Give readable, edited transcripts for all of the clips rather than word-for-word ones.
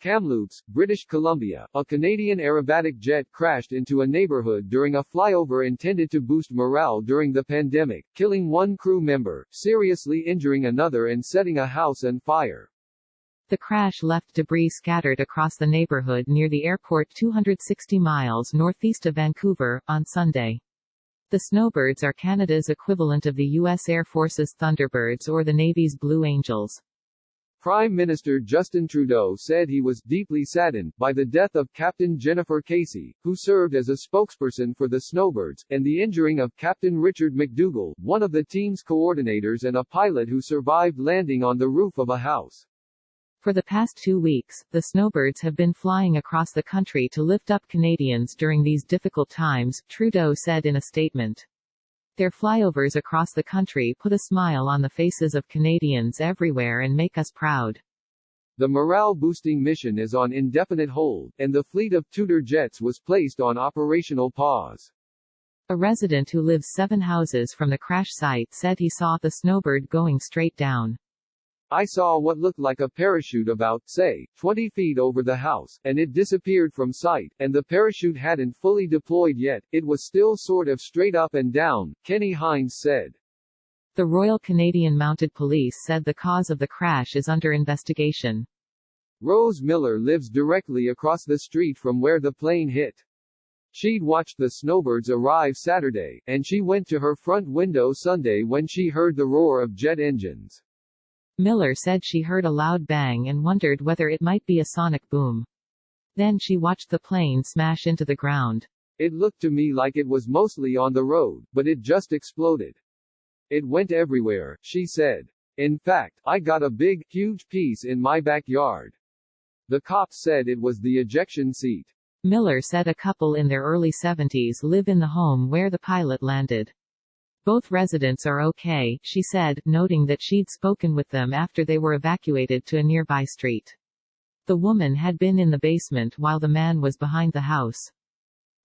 KAMLOOPS, British Columbia, a Canadian aerobatic jet crashed into a neighborhood during a flyover intended to boost morale during the pandemic, killing one crew member, seriously injuring another and setting a house on fire. The crash left debris scattered across the neighborhood near the airport 260 miles northeast of Vancouver, on Sunday. The Snowbirds are Canada's equivalent of the U.S. Air Force's Thunderbirds or the Navy's Blue Angels. Prime Minister Justin Trudeau said he was deeply saddened by the death of Captain Jennifer Casey, who served as a spokesperson for the Snowbirds, and the injuring of Captain Richard McDougall, one of the team's coordinators and a pilot who survived landing on the roof of a house. For the past 2 weeks, the Snowbirds have been flying across the country to lift up Canadians during these difficult times, Trudeau said in a statement. Their flyovers across the country put a smile on the faces of Canadians everywhere and make us proud. The morale-boosting mission is on indefinite hold, and the fleet of Tudor jets was placed on operational pause. A resident who lives 7 houses from the crash site said he saw the Snowbird going straight down. I saw what looked like a parachute about, say, 20 feet over the house, and it disappeared from sight, and the parachute hadn't fully deployed yet, it was still sort of straight up and down, Kenny Hines said. The Royal Canadian Mounted Police said the cause of the crash is under investigation. Rose Miller lives directly across the street from where the plane hit. She'd watched the Snowbirds arrive Saturday, and she went to her front window Sunday when she heard the roar of jet engines. Miller said she heard a loud bang and wondered whether it might be a sonic boom. Then she watched the plane smash into the ground. It looked to me like it was mostly on the road, but it just exploded. It went everywhere, she said. In fact, I got a big, huge piece in my backyard. The cops said it was the ejection seat. Miller said a couple in their early 70s live in the home where the pilot landed. Both residents are okay, she said, noting that she'd spoken with them after they were evacuated to a nearby street. The woman had been in the basement while the man was behind the house.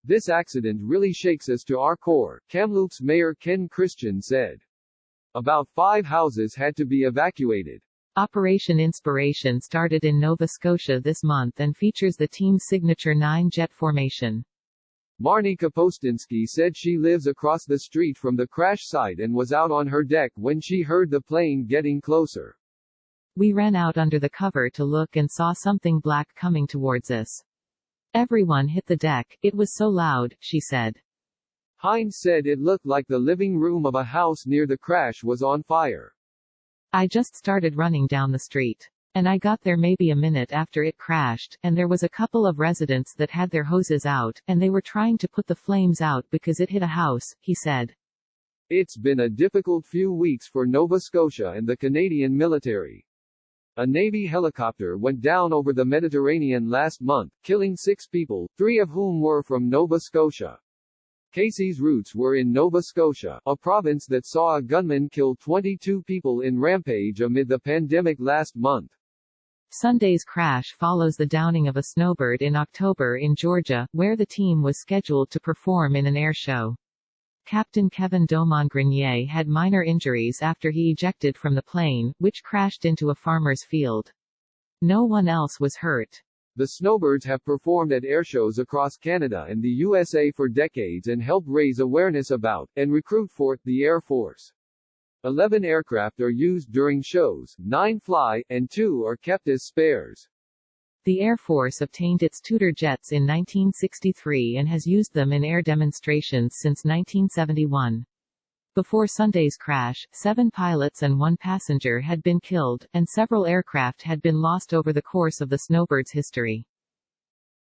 This accident really shakes us to our core, Kamloops Mayor Ken Christian said. About 5 houses had to be evacuated. Operation Inspiration started in Nova Scotia this month and features the team's signature 9-jet formation. Marnie Kapustinski said she lives across the street from the crash site and was out on her deck when she heard the plane getting closer. We ran out under the cover to look and saw something black coming towards us. Everyone hit the deck, it was so loud, she said. Hines said it looked like the living room of a house near the crash was on fire. I just started running down the street. And I got there maybe a minute after it crashed, and there was a couple of residents that had their hoses out, and they were trying to put the flames out because it hit a house, he said. It's been a difficult few weeks for Nova Scotia and the Canadian military. A Navy helicopter went down over the Mediterranean last month, killing 6 people, 3 of whom were from Nova Scotia. Casey's roots were in Nova Scotia, a province that saw a gunman kill 22 people in rampage amid the pandemic last month. Sunday's crash follows the downing of a Snowbird in October in Georgia, where the team was scheduled to perform in an air show. Captain Kevin Domon-Grenier had minor injuries after he ejected from the plane, which crashed into a farmer's field. No one else was hurt. The Snowbirds have performed at airshows across Canada and the USA for decades and helped raise awareness about, and recruit for, the Air Force. 11 aircraft are used during shows, 9 fly, and 2 are kept as spares. The Air Force obtained its Tudor jets in 1963 and has used them in air demonstrations since 1971. Before Sunday's crash, 7 pilots and 1 passenger had been killed, and several aircraft had been lost over the course of the Snowbird's history.